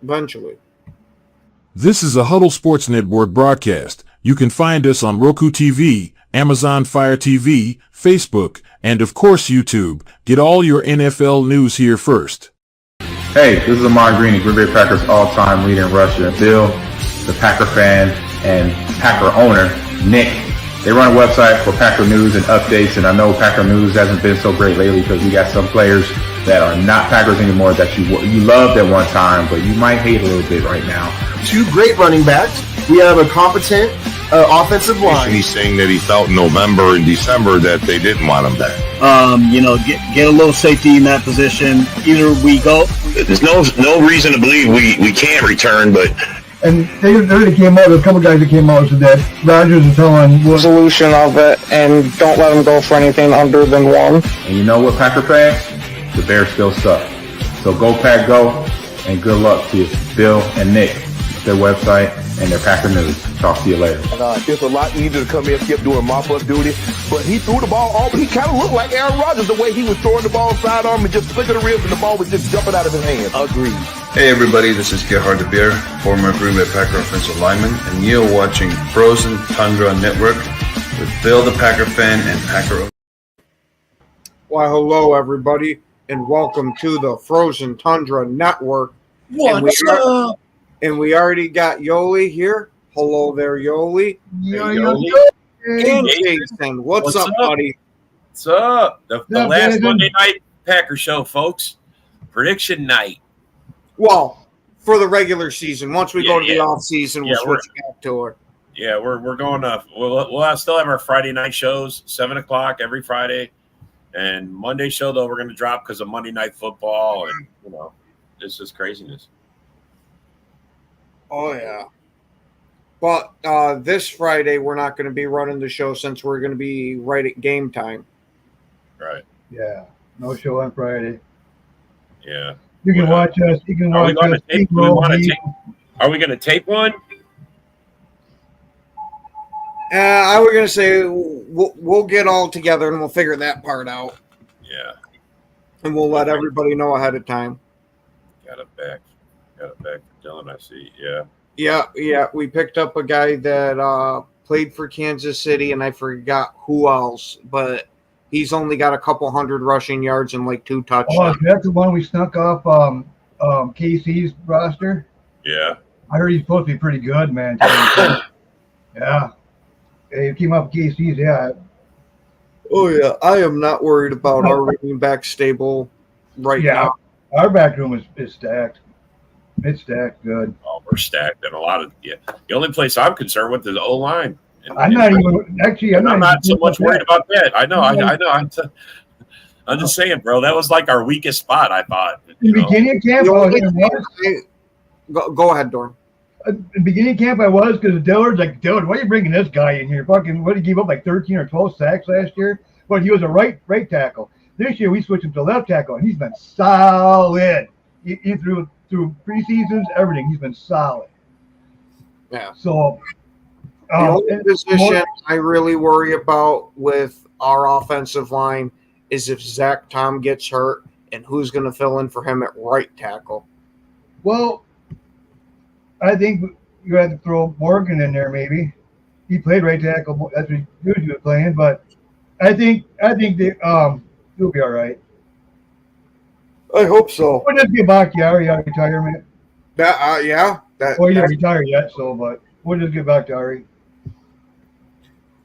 eventually. This is a Huddle Sports Network broadcast. You can find us on Roku TV, Amazon Fire TV, Facebook, and of course YouTube. Get all your NFL news here first. Hey, this is Ahman Green, the Green Bay Packers all-time leader in rushing. Bill, the Packer fan and Packer owner, Nick. They run a website for Packer news and updates, and I know Packer news hasn't been so great lately because we got some players that are not Packers anymore that you loved at one time, but you might hate a little bit right now. Two great running backs. We have a competent offensive line. He's saying that he felt in November and December that they didn't want him there. Get a little safety in that position. Either we go. There's no reason to believe we can't return, but. And they came out, there's a couple guys that came out and said that Rodgers is telling what solution of it, and don't let them go for anything under than one. And you know what, Packer fans? The Bears still suck. So go Pack Go, and good luck to Bill and Nick, their website, and their Packer news. Talk to you later. It's a lot easier to come in and skip doing mop-up duty, but he threw the ball all. He kind of looked like Aaron Rodgers the way he was throwing the ball sidearm and just flicking the ribs, and the ball was just jumping out of his hand. Agreed. Hey everybody, this is Gerhard de Beer, former Green Bay Packer offensive lineman, and you're watching Frozen Tundra Network with Bill the Packer fan and Packer. Why, hello everybody, and welcome to the Frozen Tundra Network. What's up? And we already got Yoli here. Hello there, Yoli. And Jason. What's up, buddy? What's up? The last Monday night Packer show, folks. Prediction night. Well, for the regular season. Once we go to the off season, we'll switch back to it. Yeah, we're going to. We'll still have our Friday night shows, 7:00 every Friday, and Monday show though we're going to drop because of Monday Night Football, and it's just craziness. Oh yeah, but this Friday we're not going to be running the show since we're going to be right at game time. Right. Yeah, no show on Friday. Yeah. You can watch us. You can watch us. Are we going to tape one? I was going to say we'll get all together and we'll figure that part out. Yeah. And we'll let everybody know ahead of time. Got it back for Dylan, I see. Yeah. We picked up a guy that played for Kansas City, and I forgot who else, but he's only got a couple hundred rushing yards and like 2 touchdowns. Oh, that's the one we snuck off KC's roster? Yeah. I heard he's supposed to be pretty good, man. Yeah. He came up with KC's, yeah. Oh, yeah. I am not worried about our running back stable right now. Our back room is stacked. It's stacked good. Oh, we're stacked, and a lot of the only place I'm concerned with is the O-line. I'm not so much worried about that. I know. I'm just saying, bro. That was like our weakest spot. I thought. In the beginning of camp, go ahead, Dorn. In the beginning of camp, I was because Dillard's like, Dillard, why are you bringing this guy in here? Fucking, what did he give up like 13 or 12 sacks last year? But he was a right tackle. This year we switched him to left tackle, and he's been solid. He through preseasons, everything. He's been solid. Yeah. So. The only position I really worry about with our offensive line is if Zach Tom gets hurt and who's going to fill in for him at right tackle. Well, I think you have to throw Morgan in there maybe. He played right tackle. That's what he was playing, but I think he'll be all right. I hope so. We'll just get Bakhtiari out of retirement. He hasn't retired yet, but we'll just get Bakhtiari.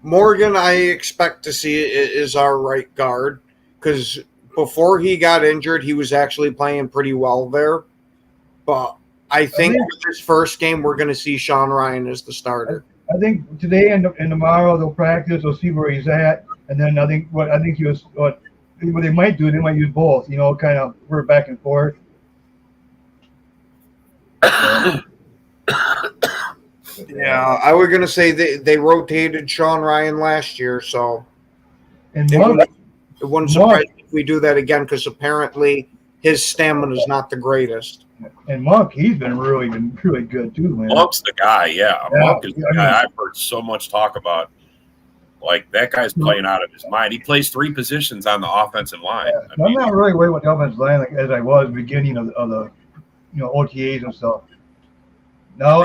Morgan, I expect to see is our right guard because before he got injured, he was actually playing pretty well there. But I think with this first game, we're going to see Sean Ryan as the starter. I think today and tomorrow they'll practice. They'll see where he's at, and then what they might do, they might use both. Kind of work back and forth. Yeah, I was going to say they rotated Sean Ryan last year, so and it wouldn't surprise me if we do that again because apparently his stamina is not the greatest. And Monk, he's been really good too, man. Monk's the guy, Monk is the guy I've heard so much talk about. Like, that guy's playing out of his mind. He plays 3 positions on the offensive line. Yeah. I'm not really worried about the offensive line as I was beginning of the OTAs and stuff. Now,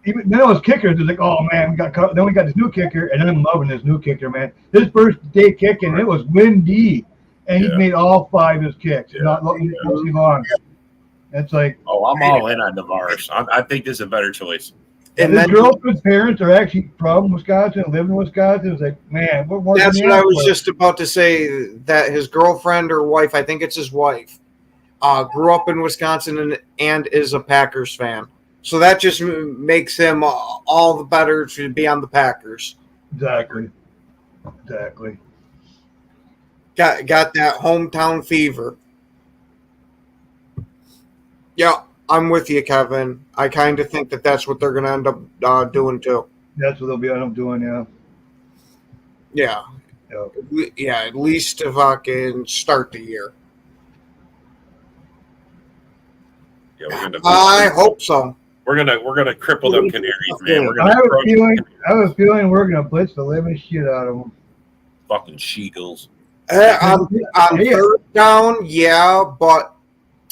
even then it was kickers. It's like, oh man, then we got this new kicker, and I'm loving this new kicker, man. His first day kicking, it was windy, and he made all 5 his kicks. Not too long. It's like, oh, I'm all in on Navarre. I think this is a better choice. And his girlfriend's parents are actually from Wisconsin, live in Wisconsin. It's like, man, what more? That's what I was just about to say. That his girlfriend or wife, I think it's his wife, grew up in Wisconsin and is a Packers fan. So that just makes him all the better to be on the Packers. Exactly. Got that hometown fever. Yeah, I'm with you, Kevin. I kind of think that's what they're going to end up doing too. That's what they'll be end up doing, yeah. Yeah, at least if I can start the year. Yeah, I hope so. We're gonna cripple them Canaries, man. I have a feeling we're gonna blitz the living shit out of them. Fucking She-Eagles. On third down, yeah, but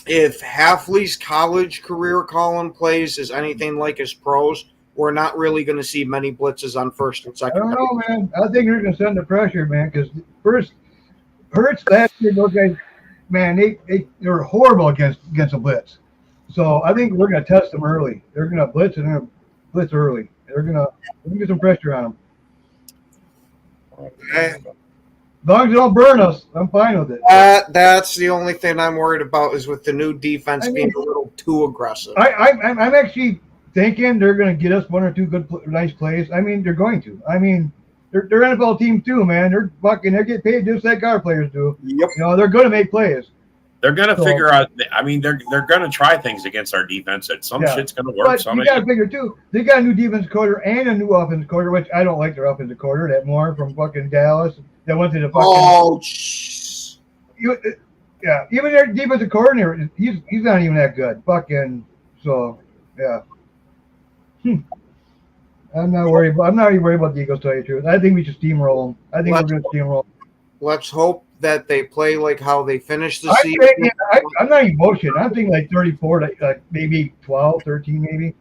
if Halfley's college career calling plays is anything like his pros, we're not really going to see many blitzes on first and second. I don't know, man. I think they're going to send the pressure, man, because first Hurts last year, those guys, man, they were horrible against a blitz. So I think we're going to test them early. They're going to blitz and they're going to blitz early. They're going to get some pressure on them. Okay. As long as they don't burn us, I'm fine with it. That's the only thing I'm worried about is with the new defense being a little too aggressive. I'm actually thinking they're going to get us 1 or 2 good, nice plays. I mean, they're going to. I mean, they're NFL team too, man. They're getting paid just like our players do. Yep. They're going to make plays. They're going to figure out. I mean, they're going to try things against our defense. That some shit's going to work. But you got to figure too. They got a new defense quarter and a new offensive quarter, which I don't like their offensive quarter. That more from fucking Dallas that went to the fucking. Oh, yeah. Even their defensive coordinator, he's not even that good. Fucking so, yeah. I'm not even worried about the Eagles, to tell you the truth. I think we should steamroll them. I think we're going to steamroll. Let's hope that they play like how they finished the season. I'm not even bullshit. I'm thinking like 34, like maybe 12, 13, maybe.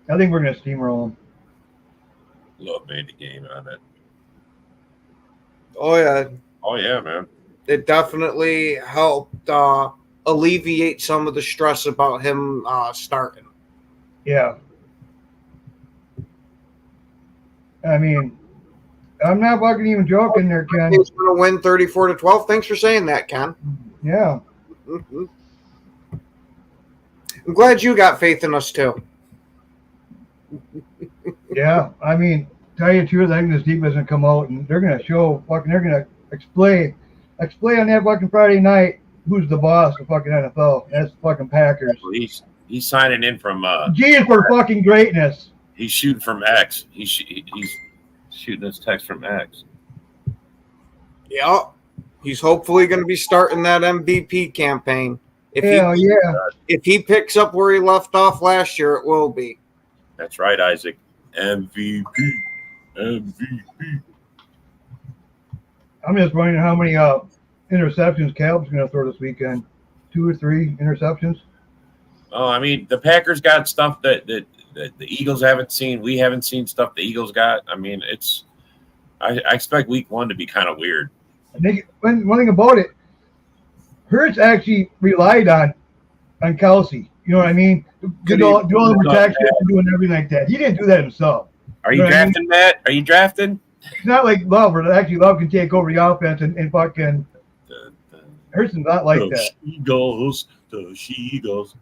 I think we're going to steamroll them. Love made the game on it. Oh, yeah. Oh, yeah, man. It definitely helped alleviate some of the stress about him starting. Yeah. I mean, I'm not fucking even joking there, Ken. He's going to win 34-12. Thanks for saying that, Ken. Yeah. Mm-hmm. I'm glad you got faith in us, too. Yeah. I mean, tell you the truth, I think this defense going to come out and they're going to show they're going to explain on that fucking Friday night who's the boss of fucking NFL. That's fucking Packers. He's signing in from G is for fucking greatness. He's shooting from X. He's shooting his text from X. Yeah. He's hopefully going to be starting that MVP campaign. If he picks up where he left off last year, it will be. That's right, Isaac. MVP. I'm just wondering how many interceptions Caleb's going to throw this weekend. 2 or 3 interceptions. Oh, I mean, the Packers got stuff that the Eagles haven't seen. We haven't seen stuff the Eagles got. I mean, I expect week 1 to be kind of weird. I think one thing about it, Hurts actually relied on Kelsey. You know what I mean? Do all the protection and doing everything like that. He didn't do that himself. Are you drafting, Matt? Are you drafting? It's not like Love, where actually Love can take over the offense and fucking Hurts is not like that. The She-Eagles.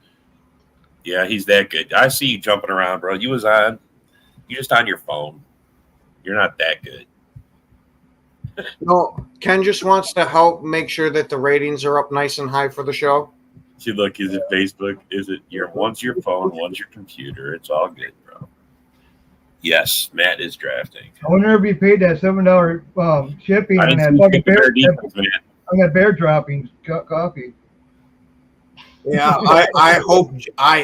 Yeah, he's that good. I see you jumping around, bro. You just on your phone. You're not that good. No, Ken just wants to help make sure that the ratings are up nice and high for the show. See, look, is it Facebook? Is it one's your phone, one's your computer? It's all good, bro. Yes, Matt is drafting. I wonder if he paid that $7 shipping on that fucking bear droppings coffee. Yeah, I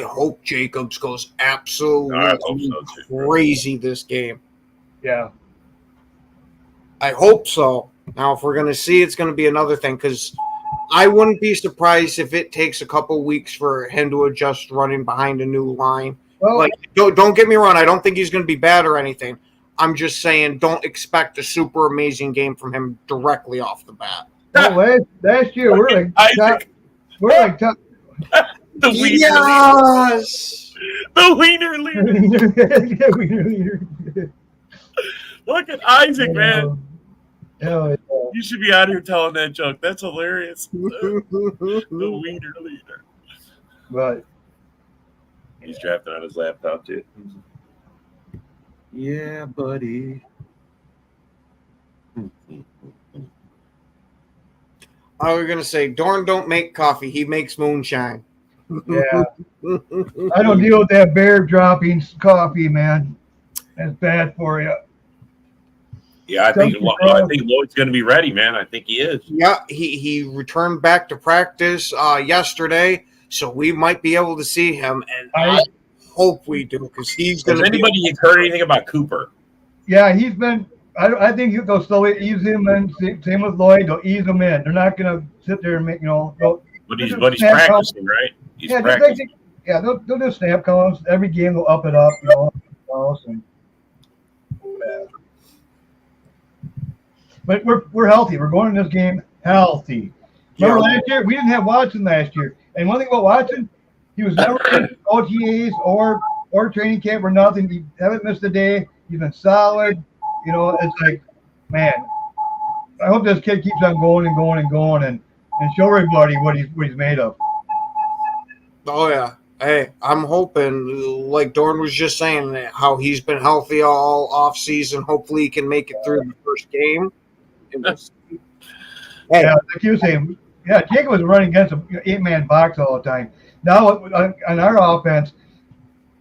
hope Jacobs goes absolutely crazy this game. Yeah. I hope so. Now, if we're going to see, it's going to be another thing because I wouldn't be surprised if it takes a couple weeks for him to adjust running behind a new line. Well, Like, don't get me wrong. I don't think he's going to be bad or anything. I'm just saying, don't expect a super amazing game from him directly off the bat. last year we're like top, The wiener Yes. The wiener leader. Look at Isaac, man. Yeah. You should be out here telling that joke. That's hilarious. The wiener leader. But he's drafting on his laptop too. Yeah, buddy. I was gonna say, Dorn don't make coffee; he makes moonshine. Yeah, I don't deal with that bear dropping coffee, man. That's bad for you. Yeah, I think Lloyd's going to be ready, man. I think he is. Yeah, he returned back to practice yesterday, so we might be able to see him, and I hope we do because he's going to. Has anybody heard anything about Cooper? Yeah, he's been. I think they'll slowly ease him in. Same with Lloyd. They'll ease him in. They're not going to sit there and make But he's practicing, right? He's practicing. They'll do snap counts every game. They'll up it up, and, But we're healthy. We're going in this game healthy. Remember last year? We didn't have Watson last year. And one thing about Watson, he was never in OTAs or training camp or nothing. He haven't missed a day. He's been solid. It's like, man, I hope this kid keeps on going and going and going and show everybody what he's made of. Oh yeah. Hey, I'm hoping, like Dorn was just saying, how he's been healthy all off season. Hopefully, he can make it through the first game. Hey. Yeah, like you were saying, Jacob was running against an 8-man box all the time. Now on our offense,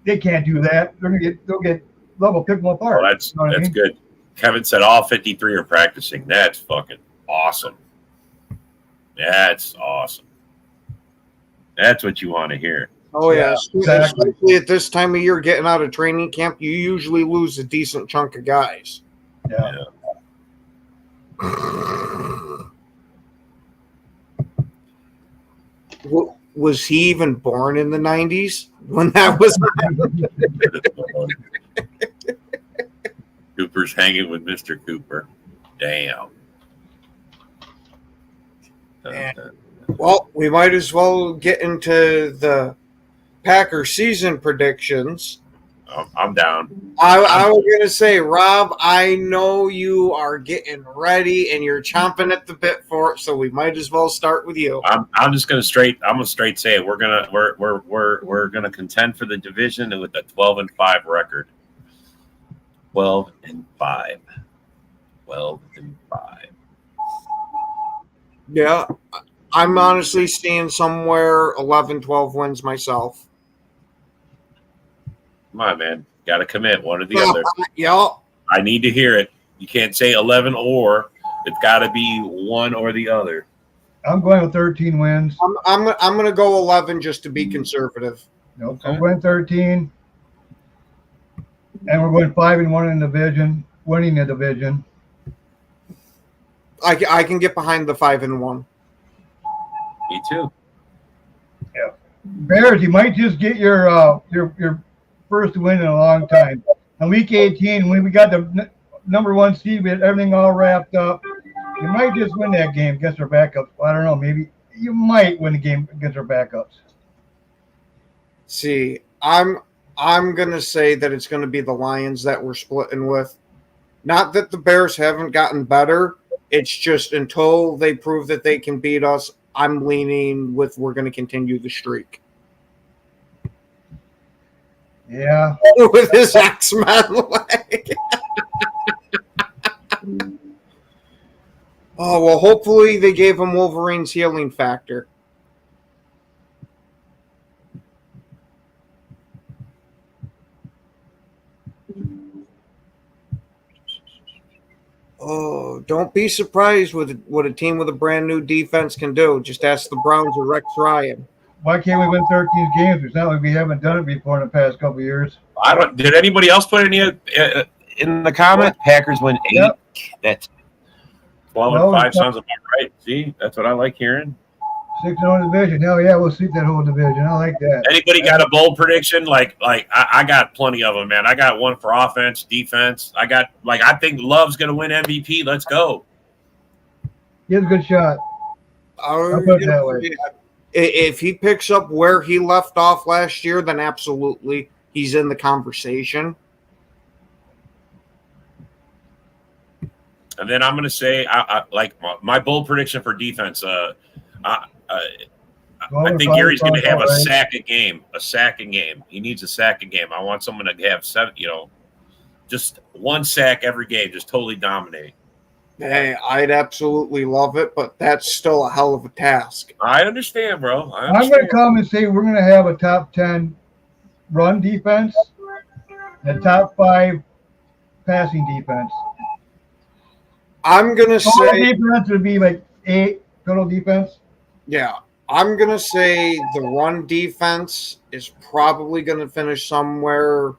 they can't do that. They'll get level, pick them apart. Well, that's good. Kevin said all 53 are practicing. That's fucking awesome. That's awesome. That's what you want to hear. Oh yeah, exactly. Especially at this time of year, getting out of training camp, you usually lose a decent chunk of guys. Yeah. Was he even born in the 90s when that was? Cooper's hanging with Mr. Cooper. Damn. Well, we might as well get into the Packer season predictions. I'm down. I was going to say, Rob, I know you are getting ready and you're chomping at the bit for it, so we might as well start with you. I'm just going to straight say it. We're gonna contend for the division and with a 12-5 record. 12-5. 12-5. Yeah, I'm honestly seeing somewhere 11-12 wins myself. Come on, man. Got to commit one or the other. Yeah. I need to hear it. You can't say 11 or. It's got to be one or the other. I'm going with 13 wins. I'm going to go 11 just to be conservative. Nope. Okay. I'm going 13. And we're going 5-1 in the division, winning the division. I can get behind the 5-1. Me too. Yeah. Bears, you might just get your first win in a long time. On week 18, when we got the number 1 seed, we had everything all wrapped up. You might just win that game against our backups. I don't know. Maybe you might win the game against our backups. See, I'm going to say that it's going to be the Lions that we're splitting with. Not that the Bears haven't gotten better. It's just until they prove that they can beat us, I'm leaning with we're going to continue the streak. Yeah. With his X-Men leg. Oh, well, hopefully they gave him Wolverine's healing factor. Oh, don't be surprised with what a team with a brand new defense can do. Just ask the Browns or Rex Ryan. Why can't we win 13 games? It's not like we haven't done it before in the past couple of years. Did anybody else put any in the comment? Packers win 8. Yep. That's 12-5 sounds about right. See, that's what I like hearing. 6-0 division. Hell yeah, we'll sweep that whole division. I like that. Anybody got a bold prediction? Like I got plenty of them, man. I got one for offense, defense. I think Love's going to win MVP. Let's go. He has a good shot. I'll put it that way. If he picks up where he left off last year, then absolutely he's in the conversation. And then I'm going to say, my bold prediction for defense. I think Gary's going to have a sack a game. A sack a game. He needs a sack a game. I want someone to have 7. Just one sack every game. Just totally dominate. Hey, I'd absolutely love it, but that's still a hell of a task. I understand, bro. I'm going to come and say we're going to have a top 10 run defense and a top 5 passing defense. I'm going to say defense would be like 8 total defense. Yeah, I'm going to say the run defense is probably going to finish somewhere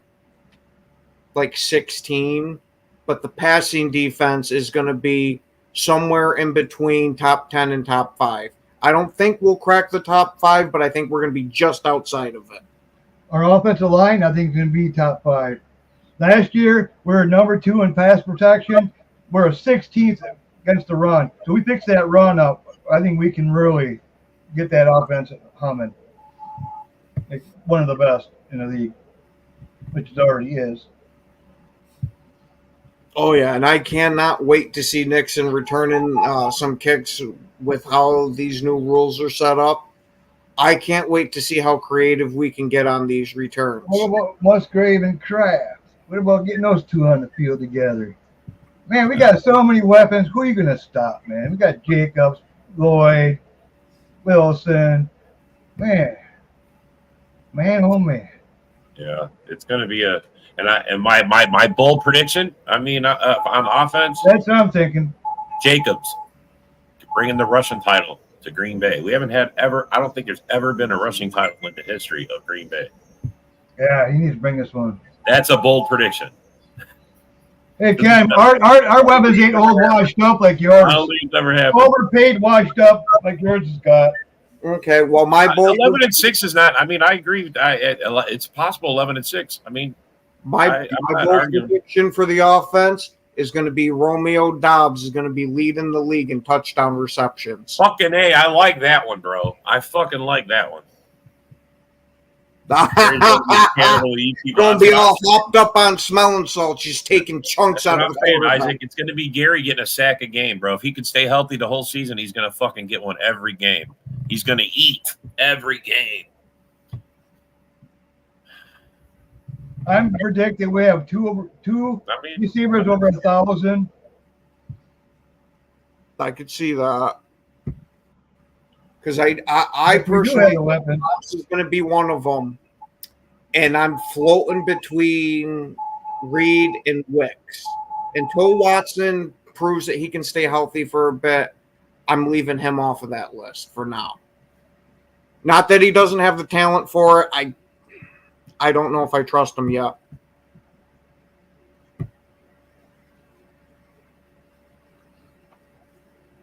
like 16. But the passing defense is going to be somewhere in between top 10 and top 5. I don't think we'll crack the top 5, but I think we're going to be just outside of it. Our offensive line, I think, is going to be top 5. Last year, we were number 2 in pass protection. We're a 16th against the run. So we fix that run up. I think we can really get that offense humming. It's one of the best in the league, which it already is. Oh, yeah, and I cannot wait to see Nixon returning some kicks with how these new rules are set up. I can't wait to see how creative we can get on these returns. What about Musgrave and Kraft? What about getting those two on the field together? Man, we got so many weapons. Who are you going to stop, man? We got Jacobs, Lloyd, Wilson. Man, oh, man. Yeah, it's going to be a – and my bold prediction, on offense. That's what I'm thinking. Jacobs bringing the rushing title to Green Bay. We haven't had I don't think there's ever been a rushing title in the history of Green Bay. Yeah, he needs to bring this one. That's a bold prediction. Hey, Ken, our weapons ain't all washed up like yours. I don't think it's ever happened. Overpaid, washed up like yours has got. Okay, well, my bold 11-6 is not. I mean, I agree. It's possible 11-6. I mean. My bold prediction for the offense is going to be Romeo Doubs is going to be leading the league in touchdown receptions. Fucking A, I like that one, bro. I fucking like that one. Going to be all hopped up on smelling salts, just taking chunks out of the quarterback. Isaac, it's going to be Gary getting a sack a game, bro. If he could stay healthy the whole season, he's going to fucking get one every game. He's going to eat every game. I'm predicting we have two receivers over 1,000. I could see that. Because I personally think is going to be one of them. And I'm floating between Reed and Wicks. Until Watson proves that he can stay healthy for a bit, I'm leaving him off of that list for now. Not that he doesn't have the talent for it. I don't know if I trust him yet.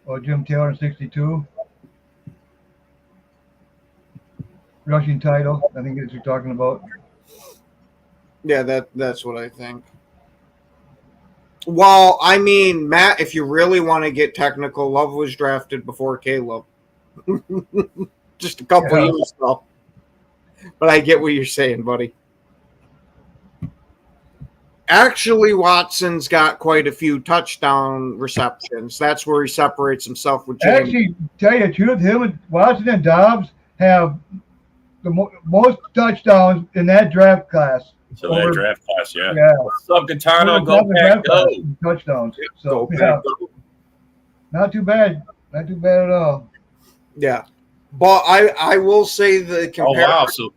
Oh, Jim Taylor, 62. Rushing title, I think that's what you're talking about. Yeah, that's what I think. Well, I mean, Matt, if you really want to get technical, Love was drafted before Caleb. Just a couple years ago. But I get what you're saying, buddy. Actually, Watson's got quite a few touchdown receptions. That's where he separates himself with James. Actually, tell you the truth, him and Watson and Dobbs have the most touchdowns in that draft class. So that draft class, yeah. What's up, Katana? Go back, go. Touchdowns. So, yeah. Not too bad. Not too bad at all. Yeah. But I will say the comparison.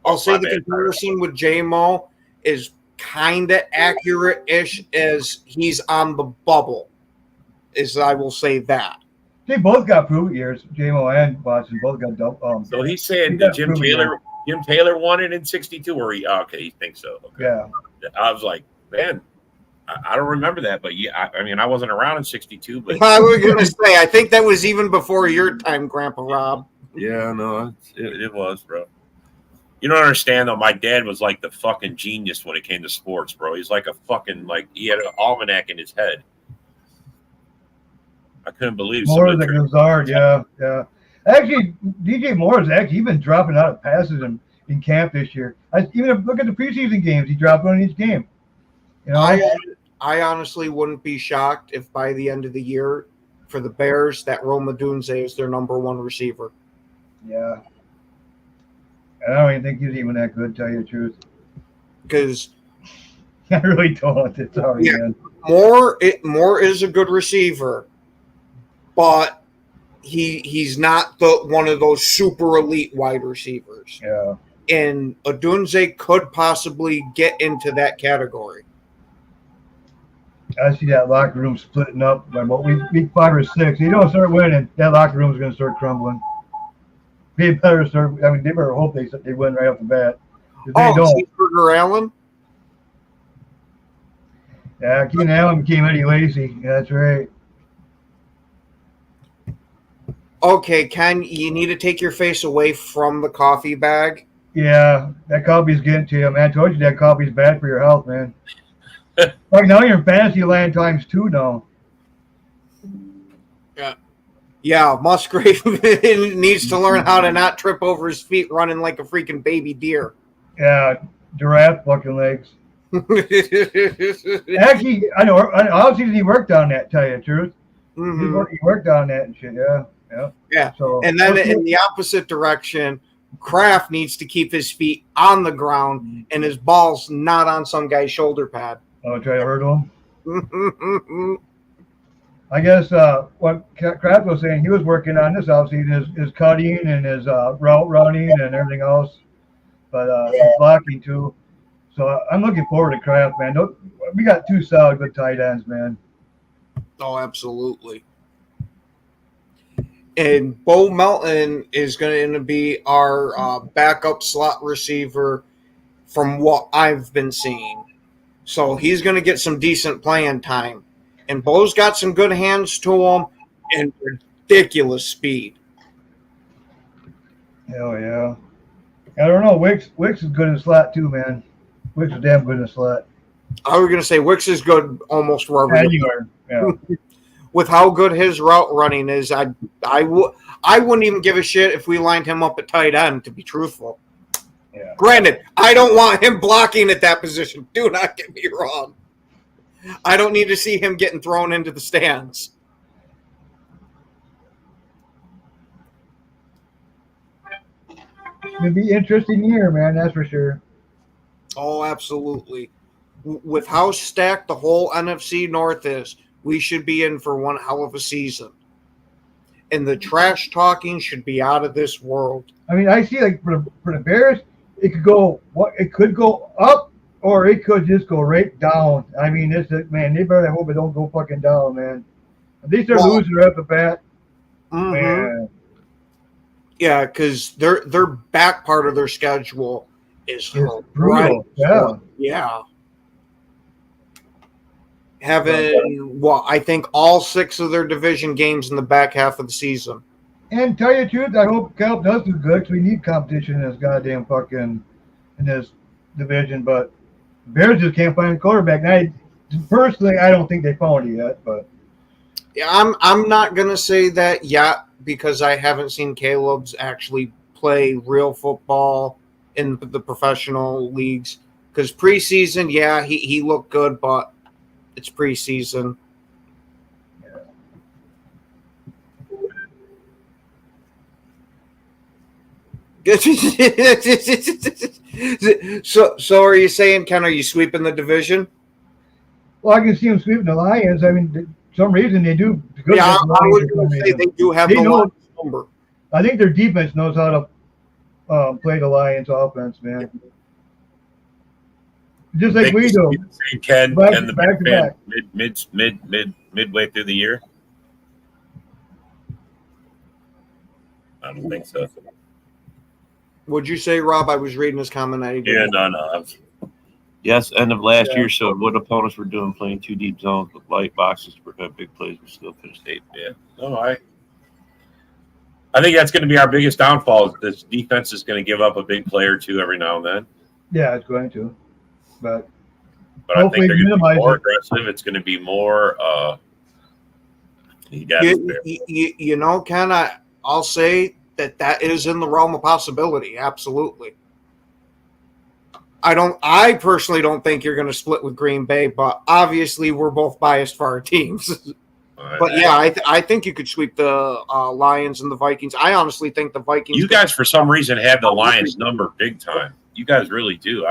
I'll say the comparison with J-Mo is kind of accurate-ish as he's on the bubble. I will say that. They both got prove years. J-Mo and Watson both got double. So he's saying that Jim Taylor won it in 62, or he thinks so. Okay. Yeah. I was like, man, I don't remember that, but yeah, I mean, I wasn't around in '62, but I was gonna say, I think that was even before your time, Grandpa Rob. yeah, no, it was, bro. You don't understand though. My dad was like the fucking genius when it came to sports, bro. He's like a fucking he had an almanac in his head. I couldn't believe More the Gazard, yeah. Actually, DJ Moore has actually been dropping out of passes in camp this year. Even look at the preseason games; he dropped one in each game. You know, I honestly wouldn't be shocked if by the end of the year, for the Bears, that Roma Dunze is their number one receiver. Yeah. I don't even think he's even that good, to tell you the truth. Because I really don't. It's sorry, man. Moore is a good receiver, but he's not one of those super elite wide receivers. Yeah. And Odunze could possibly get into that category. I see that locker room splitting up by about week 5 or 6. You don't start winning, that locker room is going to start crumbling. They better start. I mean, they better hope they win right off the bat. If they don't, Cheeseburger Allen. Yeah, Keenan Allen became Eddie Lacy. Yeah, that's right. Okay, Ken, you need to take your face away from the coffee bag. Yeah, that coffee's getting to you, man. I told you that coffee's bad for your health, man. Like now you're in fantasy land times 2 now. Yeah, Musgrave needs to learn how to not trip over his feet running like a freaking baby deer. Yeah, giraffe fucking legs. Actually, I know. How season he worked on that, tell you the truth. Mm-hmm. He worked on that and shit, yeah. So, and then in the opposite direction, Kraft needs to keep his feet on the ground and his balls not on some guy's shoulder pad. Oh, try to hurdle him? I guess what Kraft was saying, he was working on this offseason, his cutting and his route running and everything else, but his blocking too. So I'm looking forward to Kraft, man. We got 2 solid good tight ends, man. Oh, absolutely. And Bo Melton is going to be our backup slot receiver from what I've been seeing. So he's going to get some decent playing time. And Bo's got some good hands to him and ridiculous speed. Hell yeah. I don't know. Wicks is good in the slot too, man. Wicks is damn good in the slot. I was going to say Wicks is good almost wherever. Anywhere, yeah. With how good his route running is, I wouldn't even give a shit if we lined him up at tight end, to be truthful. Yeah. Granted, I don't want him blocking at that position. Do not get me wrong. I don't need to see him getting thrown into the stands. It'll be an interesting year, man. That's for sure. Oh, absolutely. With how stacked the whole NFC North is, we should be in for one hell of a season. And the trash talking should be out of this world. I mean, I see like for the Bears, it could go up or it could just go right down. I mean, man, they better hope it don't go fucking down, man. If they start losing right off the bat, man. Yeah, because their back part of their schedule is brutal. Yeah. Yeah. Having I think all 6 of their division games in the back half of the season. And tell you the truth, I hope Cal does do good because we need competition in this goddamn fucking in this division. But Bears just can't find a quarterback. Now, personally, I don't think they found it yet. But yeah, I'm not gonna say that yet because I haven't seen Caleb's actually play real football in the professional leagues. Because preseason, yeah, he looked good, but it's preseason. So are you saying, Ken, are you sweeping the division? Well, I can see them sweeping the Lions. I mean, for some reason they do. Yeah, I was going to say they do have the Lions number. I think their defense knows how to play the Lions offense, man. Just like we do. Ken and the back midway through the year. I don't think so. Would you say, Rob? I was reading his comment. No. Yes, end of last year showed what opponents were doing, playing 2 deep zones with light boxes to prevent big plays, but still finished 8th. Yeah. No, I think that's going to be our biggest downfall. This defense is going to give up a big play or two every now and then. Yeah, it's going to. But I think they're going to be more aggressive. It's going to be more. You know, Ken, I'll say that is in the realm of possibility. Absolutely. I personally don't think you're going to split with Green Bay, but obviously we're both biased for our teams. But yeah, I think you could sweep the Lions and the Vikings. I honestly think the Vikings. You guys, for some reason, have the Lions number big time. You guys really do.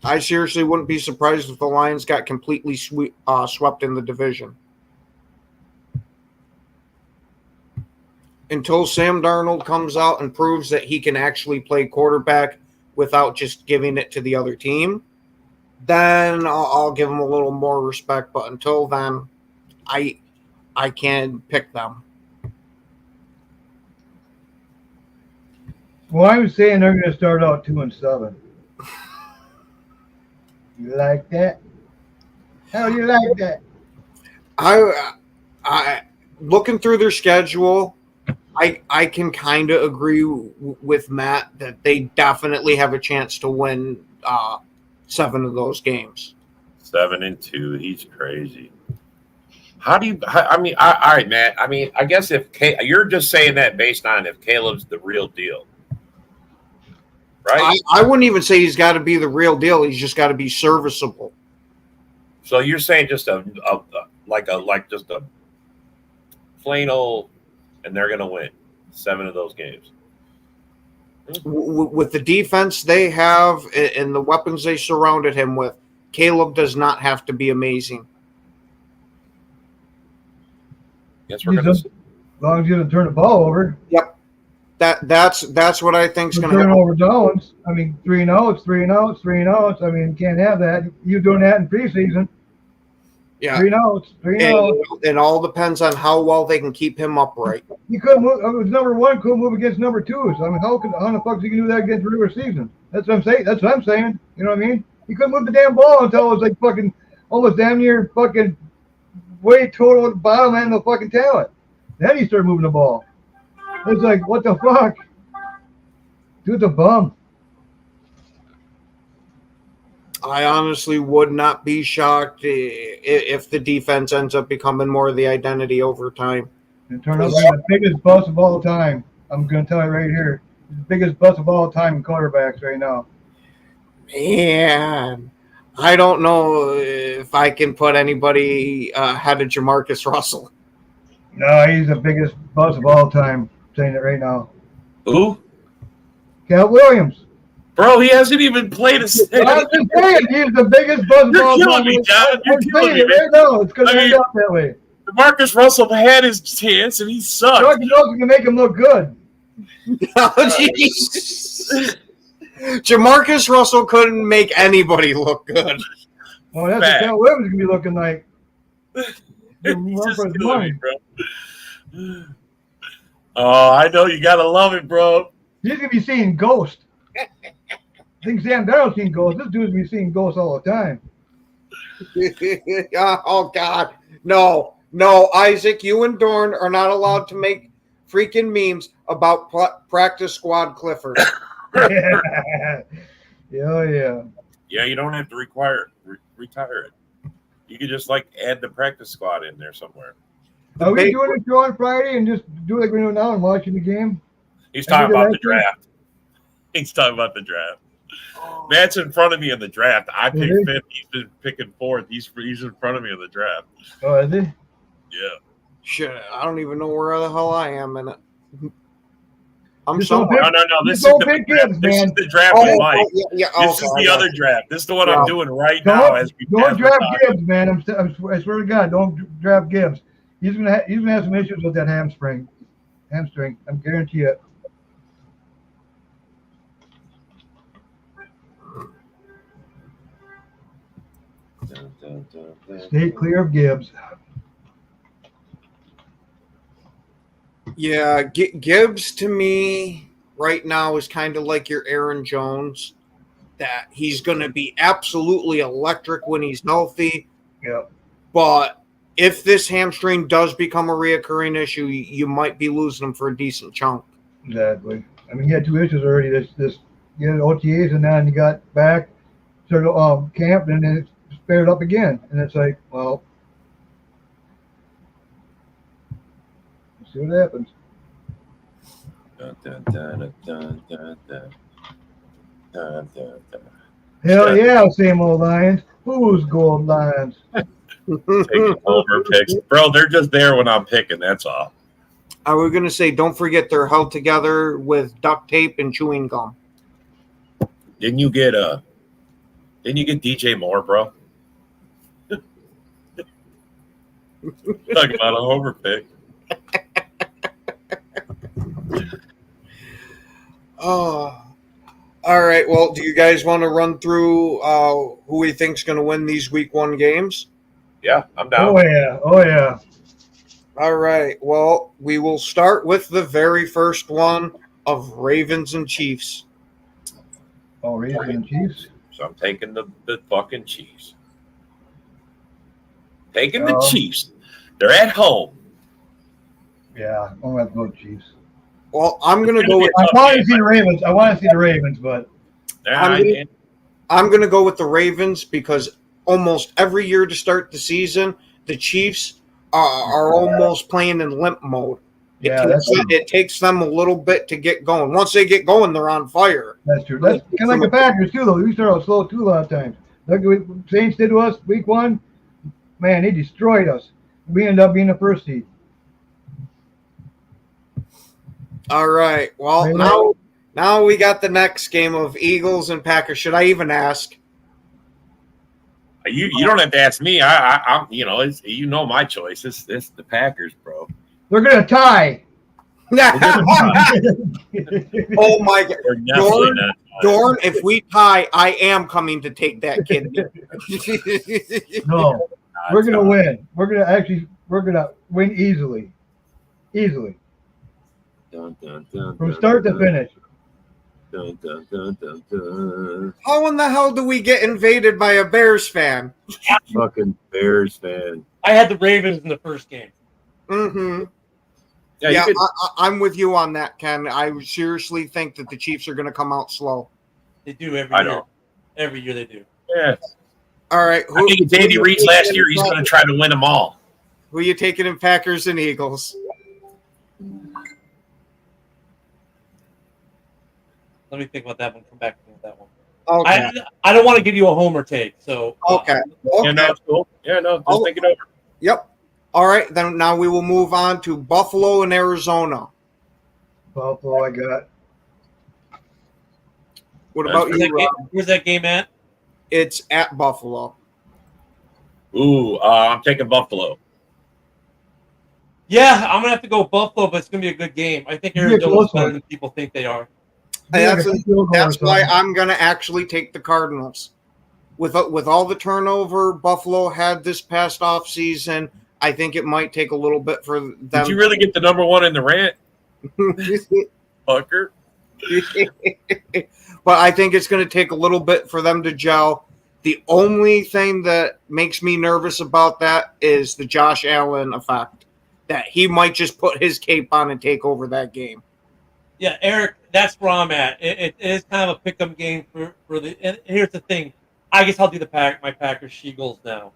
I seriously wouldn't be surprised if the Lions got completely swept in the division. Until Sam Darnold comes out and proves that he can actually play quarterback without just giving it to the other team, then I'll give him a little more respect. But until then, I can pick them. Well, I was saying they're going to start out 2-7. You like that? How do you like that? I looking through their schedule, I can kind of agree with Matt that they definitely have a chance to win 7 of those games. 7-2. He's crazy. All right, Matt. I mean, I guess if you're just saying that based on if Caleb's the real deal. Right? I wouldn't even say he's got to be the real deal. He's just got to be serviceable. So you're saying just a plain old, and they're going to win 7 of those games. With the defense they have and the weapons they surrounded him with, Caleb does not have to be amazing. Yes, we're going to. As long as you don't turn the ball over. Yep. That's what I think is going to happen. Turnover downs. I mean, 3-0, it's 3-0, it's 3-0. I mean, you can't have that. You're doing that in preseason. Yeah. 3-0, 3-0. It all depends on how well they can keep him upright. You couldn't move. It was number 1 couldn't move against number 2. So I mean, how the fuck you can do that against regular season? That's what I'm saying. That's what I'm saying. You know what I mean? You couldn't move the damn ball until it was like fucking almost damn near fucking way total at the bottom end of the fucking talent. Then he started moving the ball. It's like, what the fuck? Dude, the bum. I honestly would not be shocked if the defense ends up becoming more of the identity over time. And turn out the biggest bust of all time. I'm going to tell you right here. The biggest bust of all time in quarterbacks right now. Man, I don't know if I can put anybody ahead of Jamarcus Russell. No, he's the biggest bust of all time. I'm saying it right now. Who? Cal Williams. Bro, he hasn't even played a snap. I'm just saying, he's the biggest bust of all time. You're killing me, John. You're killing me, man. Right now. It's going to end up that way. Marcus Russell had his chance, and he sucked. Marcus Russell can make him look good. Jamarcus Russell couldn't make anybody look good. Oh, that's what Cal Williams going to be looking like. He's just killing me, bro. Oh, I know you gotta love it, bro. He's gonna be seeing ghosts. I think Sam Darnold's seen ghosts. This dude's gonna be seeing ghosts all the time. Oh God, no, Isaac, you and Dorn are not allowed to make freaking memes about practice squad Clifford. Yeah. Yeah, you don't have to retire it. You could just add the practice squad in there somewhere. Are we doing a show on Friday and just do like we do now and watching the game? He's talking about the draft. He's talking about the draft. Matt's in front of me in the draft. I picked 5th. He's been picking 4th. He's in front of me in the draft. Oh, is he? Yeah. Shit, I don't even know where the hell I am in it. No. This is the draft with Mike. This is the other draft. This is the one I'm doing right now. Don't draft Gibbs, man. I swear to God, don't draft Gibbs. He's gonna have some issues with that hamstring. I'm guarantee it. Stay clear of Gibbs. Yeah, Gibbs to me right now is kind of like your Aaron Jones. that he's going to be absolutely electric when he's healthy. Yep. But if this hamstring does become a reoccurring issue, you might be losing him for a decent chunk. Exactly. I mean, he had 2 issues already. You had OTAs, and then he got back, started camp, and then it spared up again. And it's like, well, let's see what happens. Dun, dun, dun, dun, dun, dun. Dun, dun, dun. Hell yeah, same old Lions. Who's gold Lions? Taking over picks. Bro, they're just there when I'm picking, that's all. I was going to say, don't forget they're held together with duct tape and chewing gum. Didn't you get DJ Moore, bro? Talk about a homer pick. Oh, all right. Well, do you guys want to run through who we think's going to win these Week 1 games? Yeah, I'm down. Oh yeah. All right. Well, we will start with the very first one of Ravens and Chiefs. Oh, Ravens and Chiefs. So I'm taking the fucking Chiefs. Taking the Chiefs. They're at home. Yeah, I'm going to go Chiefs. Well, I'm going to go with. I want to see the Ravens. I want to see the Ravens, but I'm going to go with the Ravens because almost every year to start the the Chiefs are almost playing in limp mode. It takes them a little bit to get going. Once they get going, they're on fire. That's true. That's kind of like the Packers too, though. We start out slow too a lot of times. Look what Saints did to us Week 1. Man, they destroyed us. We ended up being the first seed. All right. Well, now we got the next game of Eagles and Packers. Should I even ask? You don't have to ask me. I'm my choice. It's the Packers, bro. They're gonna tie. Oh my God, Dorn! If we tie, I am coming to take that kid. No, we're gonna win. We're gonna win easily. Dun, dun, dun, From start to finish. Dun, dun, dun, dun, dun. How in the hell do we get invaded by a Bears fan? Fucking Bears fan. I had the Ravens in the first game. Mm-hmm. Yeah, I'm with you on that, Ken. I seriously think that the Chiefs are going to come out slow. They do every year. Every year they do. Yeah. All right. I think it's Andy Reid's last year. He's going to try to win them all. Who are you taking in Packers and Eagles? Let me think about that one. Come back to that one. Okay. I don't want to give you a homer take. So okay. Yeah, no, it's cool. Yeah, no, just think it over. Yep. All right. Then now we will move on to Buffalo and Arizona. Buffalo, I got. What about you, Rob? Where's that game at? It's at Buffalo. Ooh, I'm taking Buffalo. Yeah, I'm gonna have to go Buffalo, but it's gonna be a good game. I think Arizona's better than people think they are. That's why I'm going to actually take the Cardinals. With all the turnover Buffalo had this past offseason, I think it might take a little bit for them. Did you really get the number one in the rant? Fucker. But I think it's going to take a little bit for them to gel. The only thing that makes me nervous about that is the Josh Allen effect. That he might just put his cape on and take over that game. Yeah, Eric, that's where I'm at. It is kind of a pick-em game for the. And here's the thing, I guess I'll do my Packers She-Gulls now.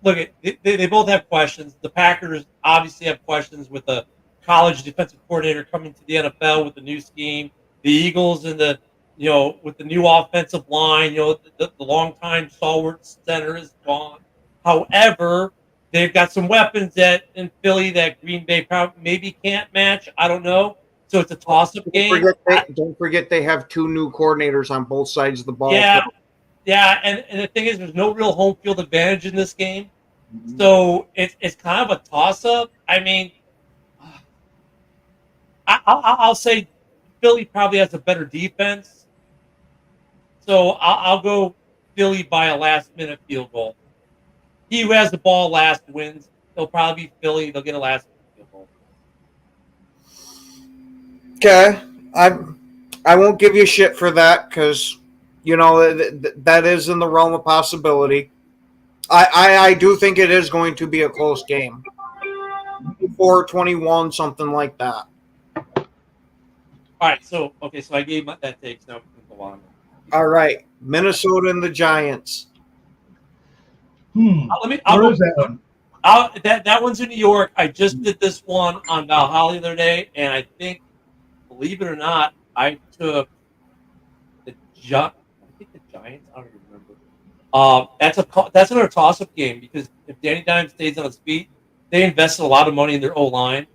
Look, they both have questions. The Packers obviously have questions with the college defensive coordinator coming to the NFL with the new scheme. The Eagles and with the new offensive line, the longtime stalwart center is gone. However, they've got some weapons in Philly that Green Bay probably maybe can't match. I don't know. So it's a toss-up game. Don't forget they have two new coordinators on both sides of the ball. Yeah, and the thing is, there's no real home field advantage in this game. Mm-hmm. So it's kind of a toss-up. I mean, I'll say Philly probably has a better defense. So I'll go Philly by a last-minute field goal. He who has the ball last wins. It'll probably be Philly. They'll get a last field goal. Okay, I won't give you shit for that because You know, that is in the realm of possibility. I do think it is going to be a close game. 4-21, something like that. All right, so I gave that take. Now we can go on. All right, Minnesota and the Giants. Where is that one? That one's in New York. I just did this one on Valhalla the other day, and I think, believe it or not, I took the Giants. I don't even remember. That's another toss-up game because if Danny Dimes stays on his feet, they invested a lot of money in their O-line.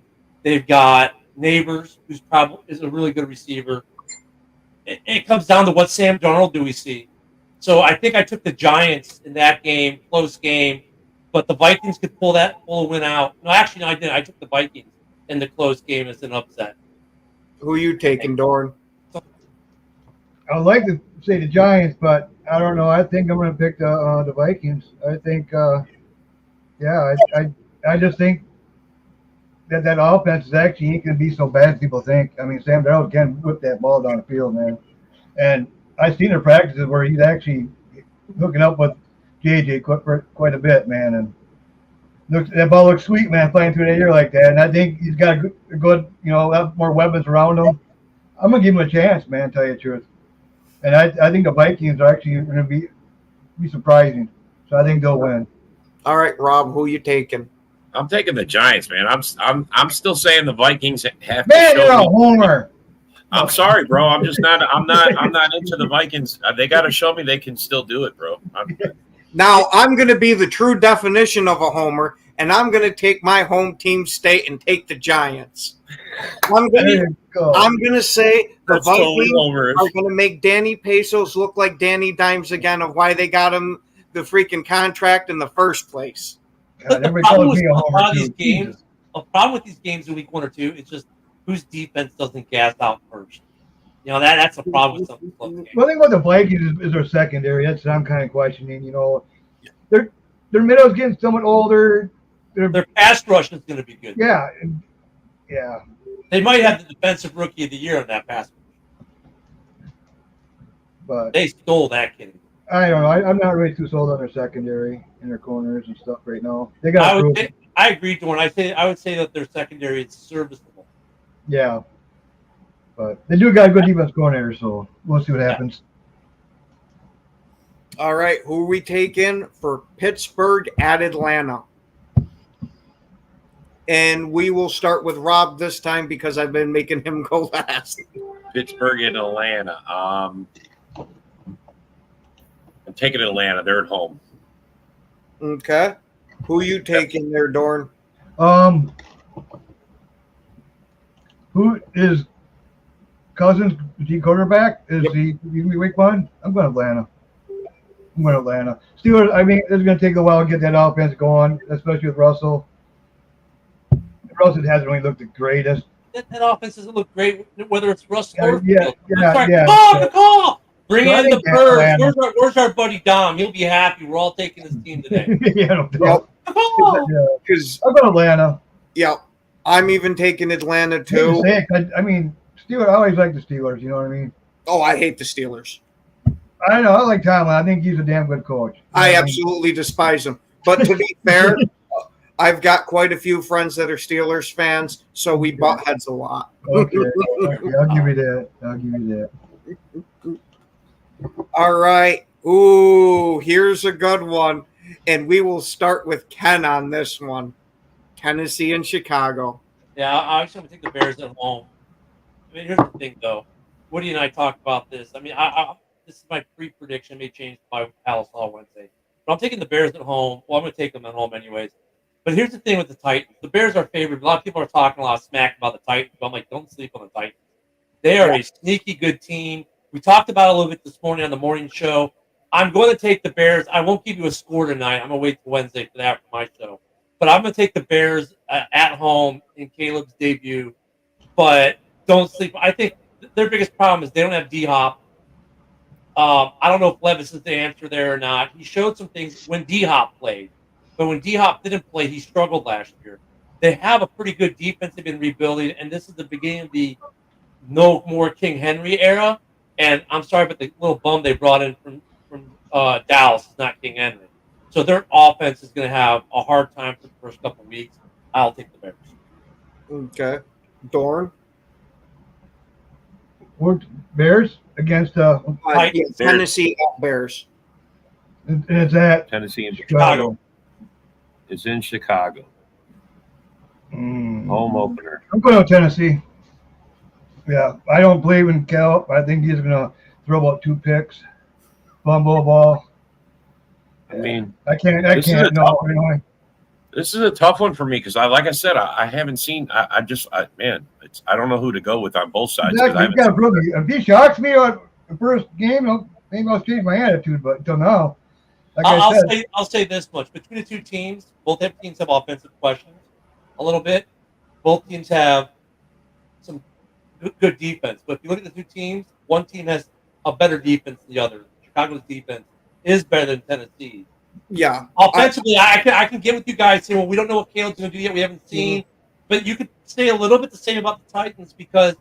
They've got Neighbors, who's probably is a really good receiver. It comes down to what Sam Darnold do we see. So I think I took the Giants in that game, close game, but the Vikings could pull a win out. No, actually, no, I didn't. I took the Vikings in the close game as an upset. Who are you taking, Dorn? I'd like to say the Giants, but I don't know. I think I'm going to pick the Vikings. I think, I just think that offense is actually ain't going to be so bad as people think. I mean, Sam Darnold can whip that ball down the field, man. And I've seen their practices where he's actually hooking up with JJ quite a bit, man. And that ball looks sweet, man, flying through the air like that. And I think he's got a good have more weapons around him. I'm going to give him a chance, man, tell you the truth. And I think the Vikings are actually going to be surprising. So I think they'll win. All right, Rob, who you taking? I'm taking the Giants, man. I'm still saying the Vikings have to Man, show you're a me. homer. I'm sorry, bro. I'm just not. I'm not into the Vikings. They got to show me they can still do it, bro. Now I'm going to be the true definition of a homer, and I'm going to take my home team state and take the Giants. I'm going to say the That's Vikings totally homerish. are going to make Danny Pesos look like Danny Dimes again of why they got him the freaking contract in the first place. God, The problem with a lot of these games, a problem with these games in week 1 or 2, it's just whose defense doesn't gas out first. That's a problem with some close games. One thing about the Vikings is their secondary. That's what I'm kind of questioning. Their middle's getting somewhat older. Their pass rush is going to be good. Yeah. They might have the defensive rookie of the year on that pass rush. But they stole that kid. I don't know. I'm not really too sold on their secondary and their corners and stuff right now. They got. I agree, Dorn. I would say that their secondary is serviceable. Yeah, but they do got a good defense coordinator, so we'll see what happens. All right, who are we taking for Pittsburgh at Atlanta? And we will start with Rob this time because I've been making him go last. Pittsburgh and Atlanta. I'm taking Atlanta. They're at home. Okay. Who you taking there, Dorn? Who is Cousins? Is he quarterback? Is he week 1? I'm going Atlanta. Steelers, I mean, it's going to take a while to get that offense going, especially with Russell. Russell hasn't really looked the greatest. That offense doesn't look great, whether it's Russell or yeah. Call! Bring in the birds. Where's our buddy Dom? He'll be happy. We're all taking his team today. Because I'm going Atlanta. Yeah, I'm even taking Atlanta too. I mean, Steelers. I always like the Steelers. You know what I mean? Oh, I hate the Steelers. I know. I like Tomlin. I think he's a damn good coach. I absolutely despise him. But to be fair, I've got quite a few friends that are Steelers fans, so we butt heads a lot. Okay, I'll give you that. All right. Ooh, here's a good one. And we will start with Ken on this one. Tennessee and Chicago. Yeah, I actually want to take the Bears at home. I mean, here's the thing, though. Woody and I talked about this. I mean, this is my pre-prediction. It may change by Palace Hall Wednesday. But I'm taking the Bears at home. Well, I'm going to take them at home anyways. But here's the thing with the Titans. The Bears are favored. A lot of people are talking a lot of smack about the Titans. But I'm like, don't sleep on the Titans. They are a sneaky good team. We talked about it a little bit this morning on the morning show. I'm going to take the Bears. I won't give you a score tonight. I'm going to wait till Wednesday for that for my show. But I'm going to take the Bears at home in Caleb's debut. But don't sleep. I think their biggest problem is they don't have D-Hop. I don't know if Levis is the answer there or not. He showed some things when D-Hop played. But when D-Hop didn't play, he struggled last year. They have a pretty good defense they've been rebuilding, and this is the beginning of the no more King Henry era. And I'm sorry, but the little bum they brought in from Dallas is not King Henry. So their offense is going to have a hard time for the first couple of weeks. I'll take the Bears. Okay. Dorn? We're Bears against Yeah, Tennessee Bears. and it's at Tennessee and Chicago. It's in Chicago. Home opener. I'm going to Tennessee. Yeah, I don't believe in Cal. I think he's going to throw about 2 picks, fumble a ball. I mean, I can't. This is a tough one for me because, like I said, I haven't seen. I don't know who to go with on both sides. Exactly. If he shocks me on the first game, maybe I'll change my attitude. But until now, I'll say this much: between the two teams, both teams have offensive questions a little bit. Both teams have some good defense. But if you look at the two teams, one team has a better defense than the other. Chicago's defense is better than Tennessee's. Yeah. Offensively, I can get with you guys saying, well, we don't know what Caleb's going to do yet. We haven't seen. But you could say a little bit the same about the Titans because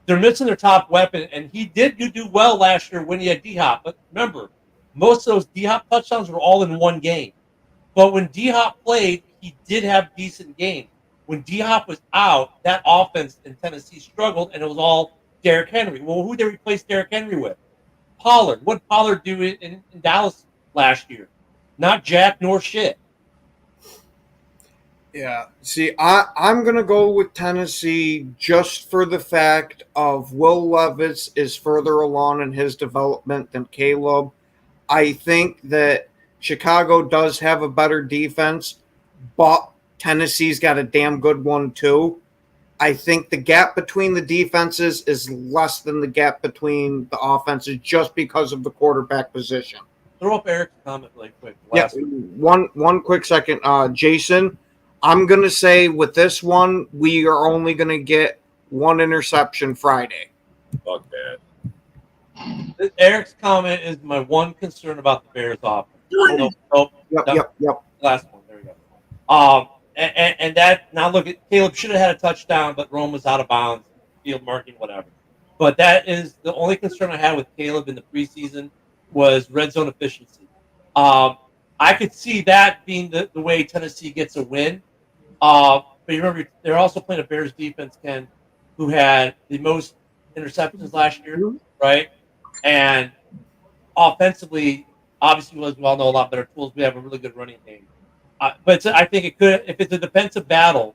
they're missing their top weapon. And he did do well last year when he had D-Hop. But remember, most of those D-Hop touchdowns were all in one game. But when D-Hop played, he did have decent games. When D-Hop was out, that offense in Tennessee struggled, and it was all Derrick Henry. Well, who did they replace Derrick Henry with? Pollard. What did Pollard do in Dallas last year? Not jack nor shit. Yeah. See, I'm going to go with Tennessee just for the fact of Will Levis is further along in his development than Caleb. I think that Chicago does have a better defense, but Tennessee's got a damn good one too. I think the gap between the defenses is less than the gap between the offenses just because of the quarterback position. Throw up Eric's comment really quick. Yeah, one quick second. Jason, I'm going to say with this one, we are only going to get one interception Friday. Fuck that. Eric's comment is my one concern about the Bears offense. Yep. Last one. There we go. And that, now look at Caleb should have had a touchdown, but Rome was out of bounds, field marking, whatever. But that is the only concern I had with Caleb in the preseason was red zone efficiency. I could see that being the way Tennessee gets a win. But you remember, they're also playing a Bears defense, Ken, who had the most interceptions last year, right? And offensively, obviously, we all know a lot better tools. We have a really good running game. But I think it could, if it's a defensive battle,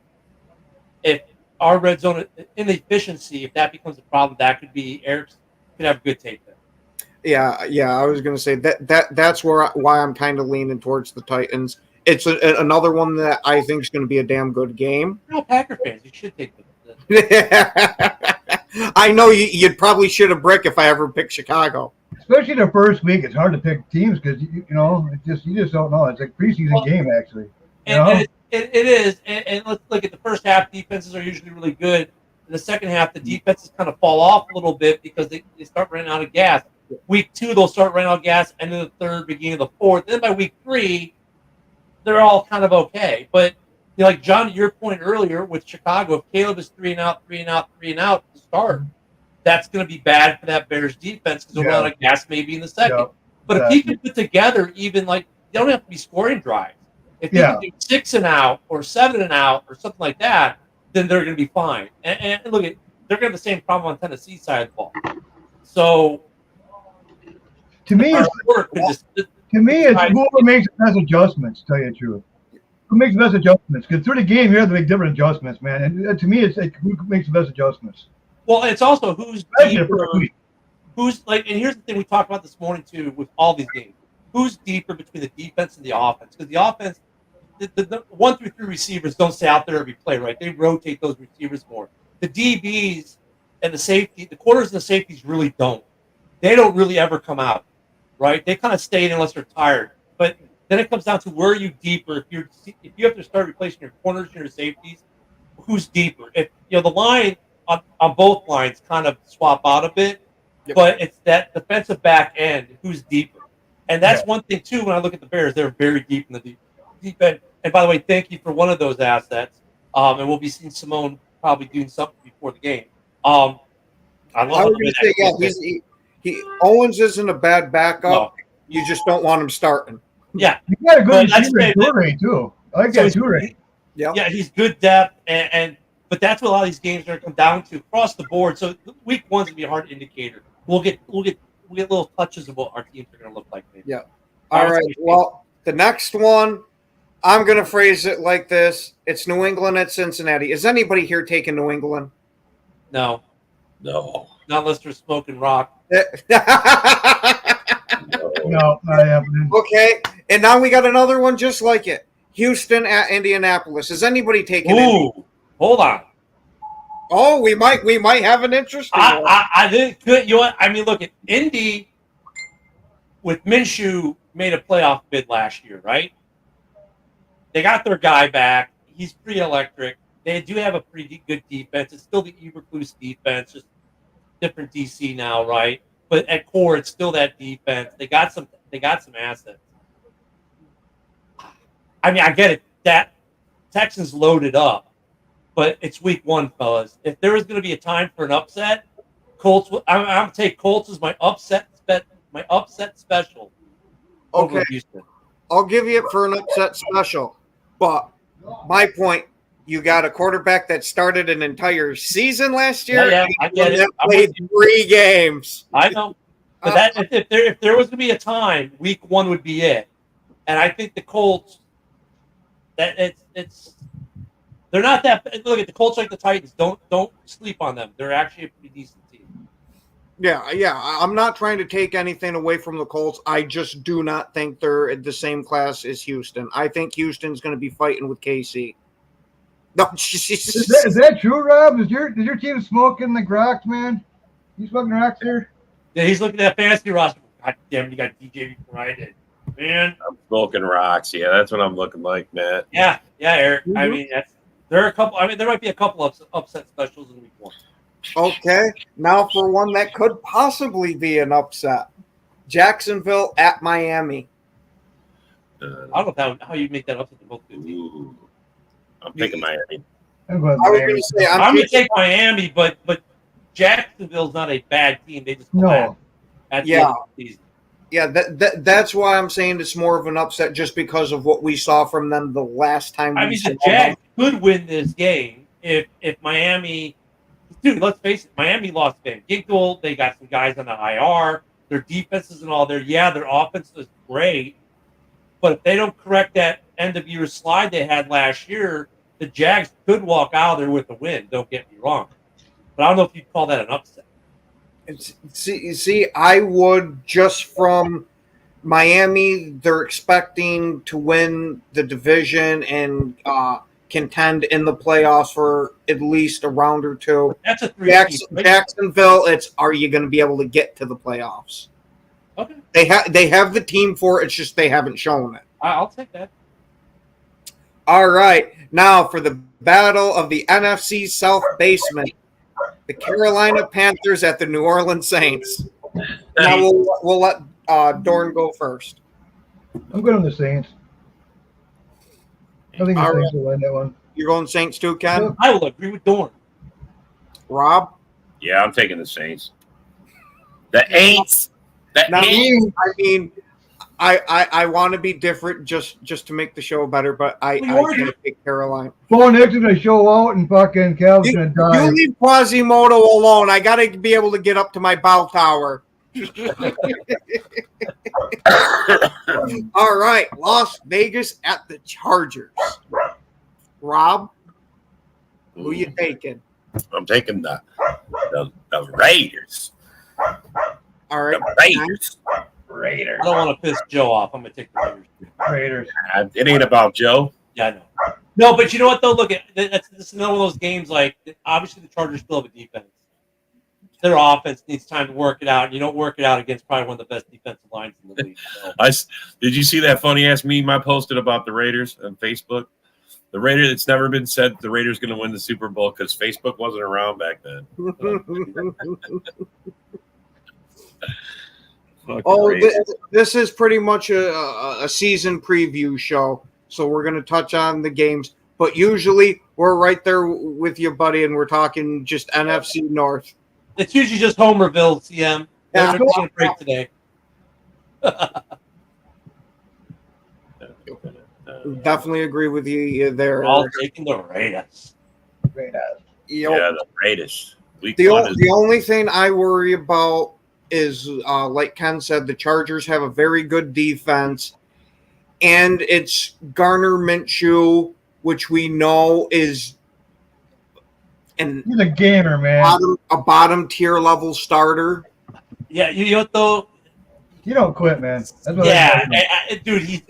if our red zone inefficiency, if that becomes a problem, that could be Eric's could have a good take there. Yeah. I was going to say that's why I'm kind of leaning towards the Titans. It's another one that I think is going to be a damn good game. No, Packer fans, you should take them. I know you'd probably shoot a brick if I ever picked Chicago. Especially the first week, it's hard to pick teams because you just don't know. It's like preseason game actually. And it is. And let's look at the first half. Defenses are usually really good. In the second half, the defenses kind of fall off a little bit because they start running out of gas. Week 2, they'll start running out of gas. End of the third, beginning of the fourth. Then by week 3, they're all kind of okay. But like John, to your point earlier with Chicago, if Caleb is 3 and out to start, that's going to be bad for that Bears defense because they'll run out of gas maybe in the second. But if he can put together even they don't have to be scoring drives. If you can do 6 and out or 7 and out or something like that, then they're going to be fine. And look, they're going to have the same problem on Tennessee's side of the ball. So to me, it's whoever makes the best adjustments. To tell you the truth, who makes the best adjustments? Because through the game, you have to make different adjustments, man. And to me, it's like who makes the best adjustments. Well, it's also who's deeper. Who's and here's the thing we talked about this morning too with all these games. Who's deeper between the defense and the offense? Because the offense, the 1 through 3 receivers don't stay out there every play, right? They rotate those receivers more. The DBs and the corners and the safeties really don't. They don't really ever come out, right? They kind of stay in unless they're tired. But then it comes down to where are you deeper? If you have to start replacing your corners and your safeties, who's deeper? If the line on both lines kind of swap out a bit, but it's that defensive back end who's deeper. And that's one thing, too, when I look at the Bears, they're very deep in the deep end. And by the way, thank you for one of those assets. And we'll be seeing Simone probably doing something before the game. I was going to say, Owens isn't a bad backup. No. You just don't want him starting. Yeah. You got a good But receiver in Toure, too. I like that Toure. Yeah, he's good depth, and but that's what a lot of these games are going to come down to across the board. So week one's going to be a hard indicator. We'll get little touches of what our teams are going to look like. Maybe. Yeah. All right. Well, the next one, I'm going to phrase it like this. It's New England at Cincinnati. Is anybody here taking New England? No. No. Not unless they're smoking rock. No, not happening. Okay. And now we got another one just like it. Houston at Indianapolis. Is anybody taking Ooh, hold on. Oh, we might have an interesting one. I didn't. You know what? I mean, look at Indy with Minshew made a playoff bid last year, right? They got their guy back. He's pretty electric. They do have a pretty good defense. It's still the Eberflus defense, just different DC now, right? But at core, it's still that defense. They got some assets. I mean, I get it. That Texans loaded up, but it's week one, fellas. If there was going to be a time for an upset, Colts. I'm going to take Colts as my upset special. Over Houston. I'll give you it for an upset special, but my point. You got a quarterback that started an entire season last year. Yeah, I get it. Played 3 games. I know, but that if there was to be a time, week one would be it. And I think the Colts. That it's they're not that. Look at the Colts like the Titans. Don't sleep on them. They're actually a pretty decent team. Yeah. I'm not trying to take anything away from the Colts. I just do not think they're in the same class as Houston. I think Houston's going to be fighting with KC. No, is that true, Rob? Is your team smoking the rocks, man? You smoking rocks here? Yeah, he's looking at that fantasy roster. God damn, you got DJ Friday, man. I'm smoking rocks. Yeah, that's what I'm looking like, Matt. Yeah, Eric. I mean, there are a couple. I mean, there might be a couple of upset specials in week one. Okay, now for one that could possibly be an upset: Jacksonville at Miami. I don't know how you make that upset. Both good teams. I'm taking Miami. I'm going to say I'm going to take Miami, but Jacksonville's not a bad team. They just no. At the end of the season. Yeah, that's why I'm saying it's more of an upset, just because of what we saw from them the last time. I mean, the Jags could win this game if Miami. Dude, let's face it, Miami lost Van Ginkel. They got some guys on the IR. Their defense isn't all there. Yeah, their offense is great, but if they don't correct that end of year slide they had last year, the Jags could walk out there with a win. Don't get me wrong, but I don't know if you'd call that an upset. See, I would, just from Miami. They're expecting to win the division and contend in the playoffs for at least a round or two. That's a 3 Jacksonville. It's, are you going to be able to get to the playoffs? Okay. They have the team for it. It's just they haven't shown it. I'll take that. All right, now for the battle of the NFC South basement, the Carolina Panthers at the New Orleans Saints. Now we'll let Dorn go first. I'm good on the Saints. I think the Saints will win that one. You're going Saints too, Ken? I will agree with Dorn. Rob? Yeah, I'm taking the Saints. The Aints. Now, I mean, I want to be different just to make the show better, but I can't pick Carolina. Bo Nix's going to show out and fucking Calvin's going to die. You leave Quasimodo alone. I got to be able to get up to my bow tower. All right, Las Vegas at the Chargers. Rob, who you taking? I'm taking the Raiders. All right, the Raiders. I don't want to piss Joe off. I'm going to take the Raiders. It ain't about Joe. Yeah, I know. No, but you know what, though? Look, this is another one of those games, like, obviously the Chargers still have a defense. Their offense needs time to work it out, and you don't work it out against probably one of the best defensive lines in the league. So. Did you see that funny-ass meme I posted about the Raiders on Facebook? The Raiders, it's never been said the Raiders going to win the Super Bowl because Facebook wasn't around back then. This is pretty much a season preview show, so we're going to touch on the games. But usually we're right there with you, buddy, and we're talking just NFC North. It's usually just Homerville, CM. They're taking a break today. Definitely agree with you there. All taking the Raiders. Yeah, the Raiders. The only thing I worry about is, like Ken said, the Chargers have a very good defense, and it's Garner Minshew, which we know is he's a gamer, man. A bottom tier level starter. Yeah, you know what though? You don't quit, man. That's what dude.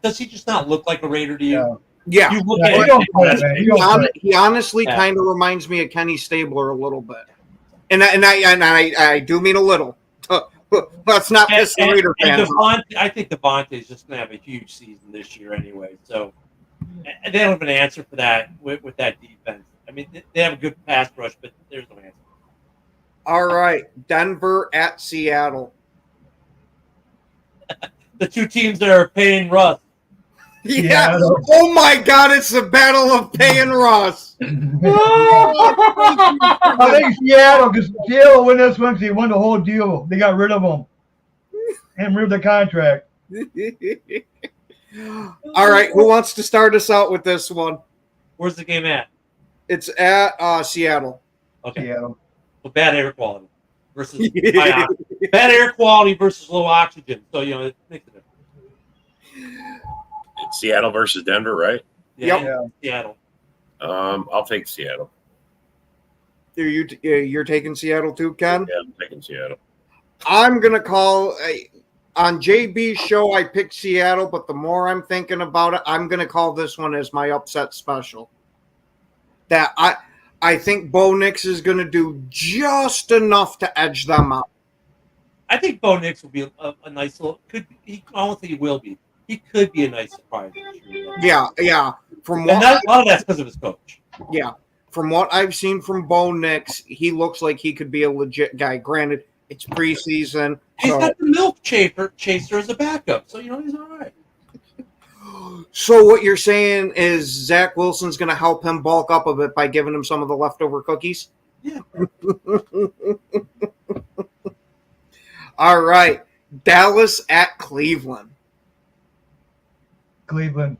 Does he just not look like a Raider to you? Yeah. You look at him. He honestly kind of reminds me of Kenny Stabler a little bit, and I do mean a little. Let's not piss the Raider fans off. I think Devontae's just gonna have a huge season this year anyway. So they don't have an answer for that with that defense. I mean, they have a good pass rush, but there's no answer. All right, Denver at Seattle. The two teams that are paying Russ. Yeah. Oh my God, it's the battle of Pay and Ross. I think Seattle, because Seattle win this one because he won the whole deal. They got rid of him and removed the contract. All right, who wants to start us out with this one? Where's the game at? It's at Seattle. Okay. Seattle. Well, bad air quality versus bad air quality versus low oxygen. So it makes a difference. It's Seattle versus Denver, right? Yeah. Seattle. I'll take Seattle. You're taking Seattle too, Ken? Yeah, I'm taking Seattle. I'm gonna call on JB's show. I picked Seattle, but the more I'm thinking about it, I'm gonna call this one as my upset special. That I think Bo Nix is gonna do just enough to edge them out. I think Bo Nix will be a nice little. I don't think he will be. He could be a nice surprise. Yeah. a lot of that's because of his coach. Yeah, from what I've seen from Bo Nix, he looks like he could be a legit guy. Granted, it's preseason. He's got the milk chaser as a backup, so he's all right. So what you're saying is Zach Wilson's going to help him bulk up a bit by giving him some of the leftover cookies? Yeah. All right, Dallas at Cleveland. Cleveland.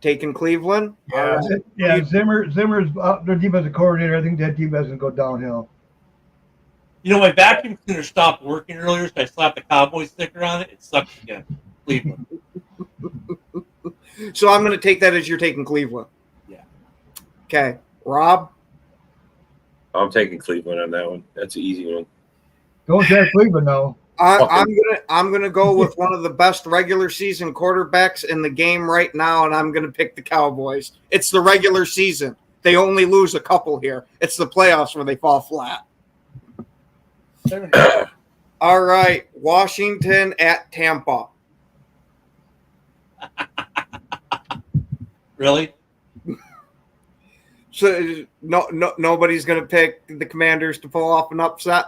Taking Cleveland? Yeah, Zimmer's their defensive coordinator. I think that defense is going to go downhill. My vacuum cleaner stopped working earlier, so I slapped the Cowboy sticker on it. It sucks again. Cleveland. So I'm going to take that as you're taking Cleveland. Yeah. Okay. Rob? I'm taking Cleveland on that one. That's an easy one. Don't take Cleveland, though. I'm gonna go with one of the best regular season quarterbacks in the game right now, and I'm gonna pick the Cowboys. It's the regular season; they only lose a couple here. It's the playoffs where they fall flat. All right, Washington at Tampa. Really? So nobody's gonna pick the Commanders to pull off an upset.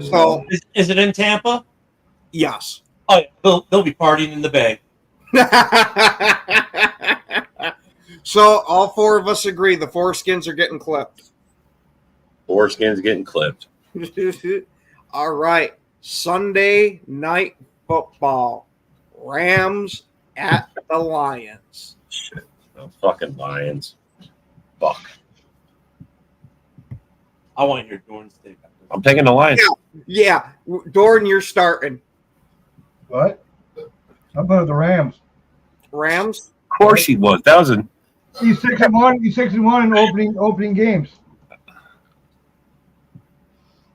So is it in Tampa? Yes. Oh, yeah. They'll be partying in the Bay. So all four of us agree the foreskins are getting clipped. Foreskins getting clipped. All right, Sunday night football. Rams at the Lions. Shit, those fucking Lions. Fuck. I want to hear Dorn's take. I'm taking the Lions. Yeah. Dorn, you're starting. What? I'm going to the Rams. Rams? Of course he was. That was a. He's 6-1. He's 6-1 in opening games.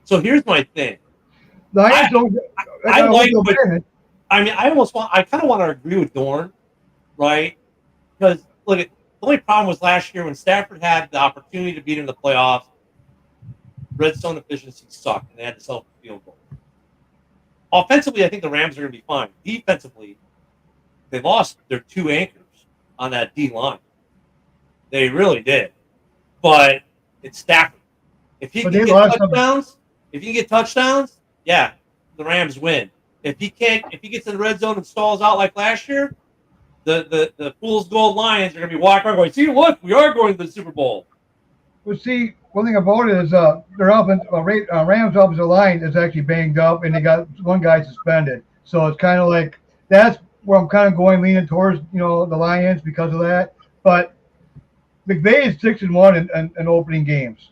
So here's my thing. Lions don't. I like. I mean, I kind of want to agree with Dorn, right? Because look, the only problem was last year when Stafford had the opportunity to beat in the playoffs. Red zone efficiency sucked, and they had to self field goal. Offensively, I think the Rams are going to be fine. Defensively, they lost their two anchors on that D line. They really did. But it's Stafford. If he can get touchdowns, yeah, the Rams win. If he gets in the red zone and stalls out like last year, the Fool's Gold Lions are going to be walking around going, see, look, we are going to the Super Bowl. Well, see, one thing about it is their Rams offensive line is actually banged up, and they got one guy suspended. So it's kind of like that's where I'm kind of leaning towards the Lions because of that. But McVay is 6-1 in opening games,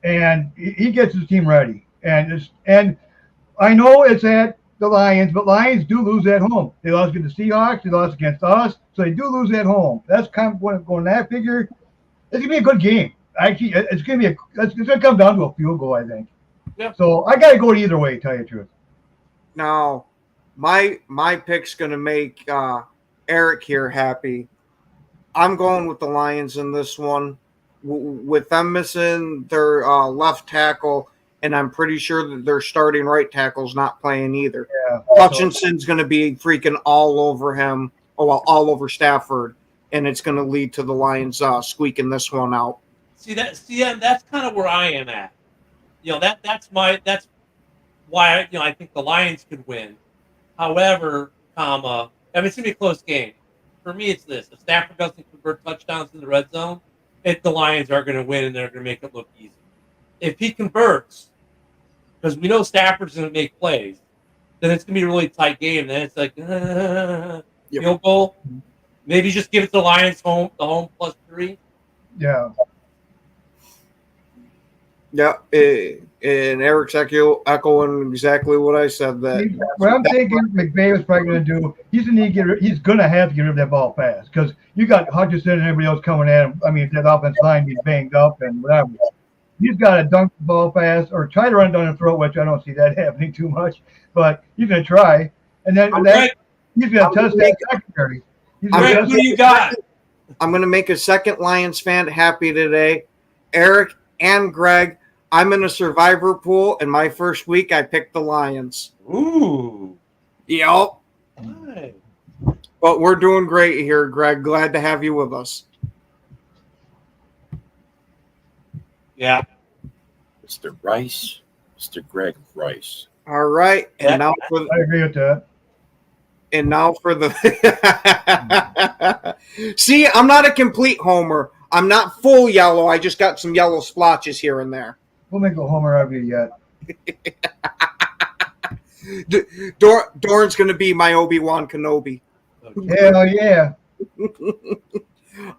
and he gets his team ready. And I know it's at the Lions, but Lions do lose at home. They lost against the Seahawks. They lost against us, so they do lose at home. That's kind of going that figure. It's gonna be a good game. Actually, it's gonna come down to a field goal, I think. Yeah. So I gotta go either way. Tell you the truth. Now, my pick's gonna make Eric here happy. I'm going with the Lions in this one. With them missing their left tackle, and I'm pretty sure that their starting right tackle's not playing either. Yeah. Hutchinson's going to be freaking all over him, all over Stafford, and it's going to lead to the Lions squeaking this one out. See, that's kind of where I am at. That's why I think the Lions could win. However, it's going to be a close game. For me, it's this: if Stafford doesn't convert touchdowns in the red zone, the Lions are going to win, and they're going to make it look easy. If he converts, because we know Stafford's going to make plays, then it's going to be a really tight game. Then it's like field goal. Maybe just give it to the Lions the home +3. Yeah. Yeah, and Eric's echoing exactly what I said. What I'm thinking McVay was probably going to do, he's going to have to get rid of that ball fast because you got Hutchinson and everybody else coming at him. I mean, if that offensive line be banged up and whatever. He's got to dunk the ball fast or try to run down the throat, which I don't see that happening too much. But he's going to try. And then he's going to test that secondary. Who do you got? I'm going to make a second Lions fan happy today. Eric and Greg, I'm in a survivor pool, and my first week I picked the Lions. Ooh. Yep. Nice. But we're doing great here, Greg. Glad to have you with us. Yeah. Mr. Rice, Mr. Greg Rice. All right. And now I agree with that. And now for the See, I'm not a complete homer. I'm not full yellow. I just got some yellow splotches here and there. We'll make a homer of you yet. Dorn's going to be my Obi-Wan Kenobi. Hell yeah.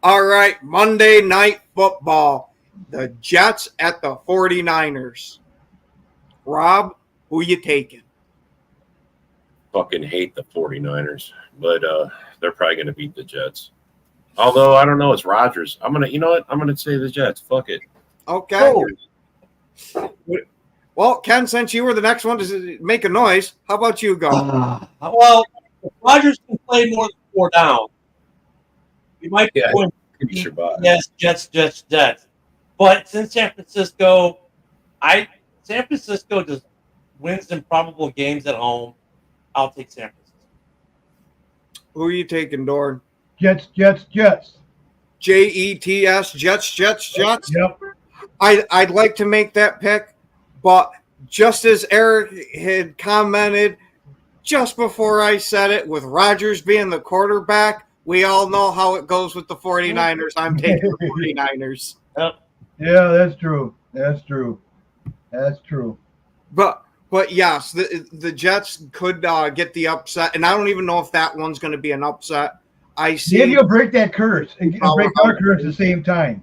All right, Monday Night Football. The Jets at the 49ers. Rob, who you taking? Fucking hate the 49ers, but they're probably going to beat the Jets. Although, I don't know, it's Rodgers. I'm going to say the Jets. Fuck it. Okay. Oh. Well, Ken, since you were the next one to make a noise, how about you go? Well, if Rodgers can play more than 4 down, we might be going. Yes, Jets. But since San Francisco just wins improbable games at home, I'll take San Francisco. Who are you taking, Dorn? Jets. Jets, Jets. Yep. I'd like to make that pick, but just as Eric had commented just before I said it, with Rodgers being the quarterback, we all know how it goes with the 49ers. I'm taking the 49ers. Yep. Yeah, that's true. But yes, the Jets could get the upset, and I don't even know if that one's going to be an upset. I see. Maybe you'll break that curse and break our curse at the same time.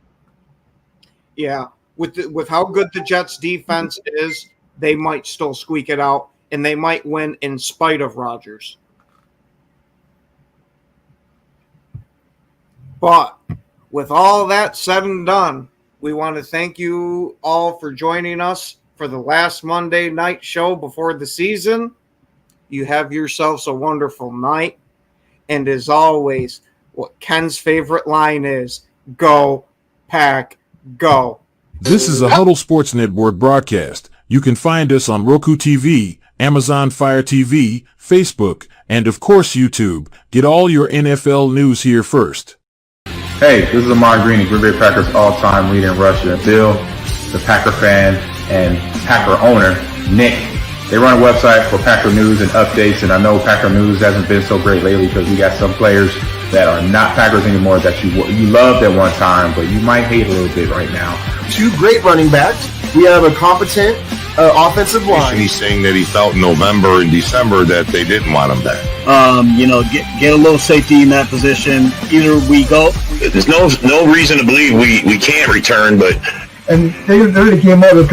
Yeah, with how good the Jets' defense is, they might still squeak it out, and they might win in spite of Rodgers. But with all that said and done, we want to thank you all for joining us for the last Monday night show before the season. You have yourselves a wonderful night. And as always, what Ken's favorite line is, go, Pack, go. This is a Huddle Sports Network broadcast. You can find us on Roku TV, Amazon Fire TV, Facebook, and of course YouTube. Get all your NFL news here first. Hey, this is Ahman Green, Green Bay Packers all-time leader in Russia. Bill, the Packer fan and Packer owner, Nick. They run a website for Packer news and updates, and I know Packer news hasn't been so great lately because we got some players that are not Packers anymore that you loved at one time, but you might hate a little bit right now. 2 great running backs. We have a competent offensive line. He's saying that he felt in November and December that they didn't want him back. Get a little safety in that position. Either we go. There's no reason to believe we can't return, but And they came out with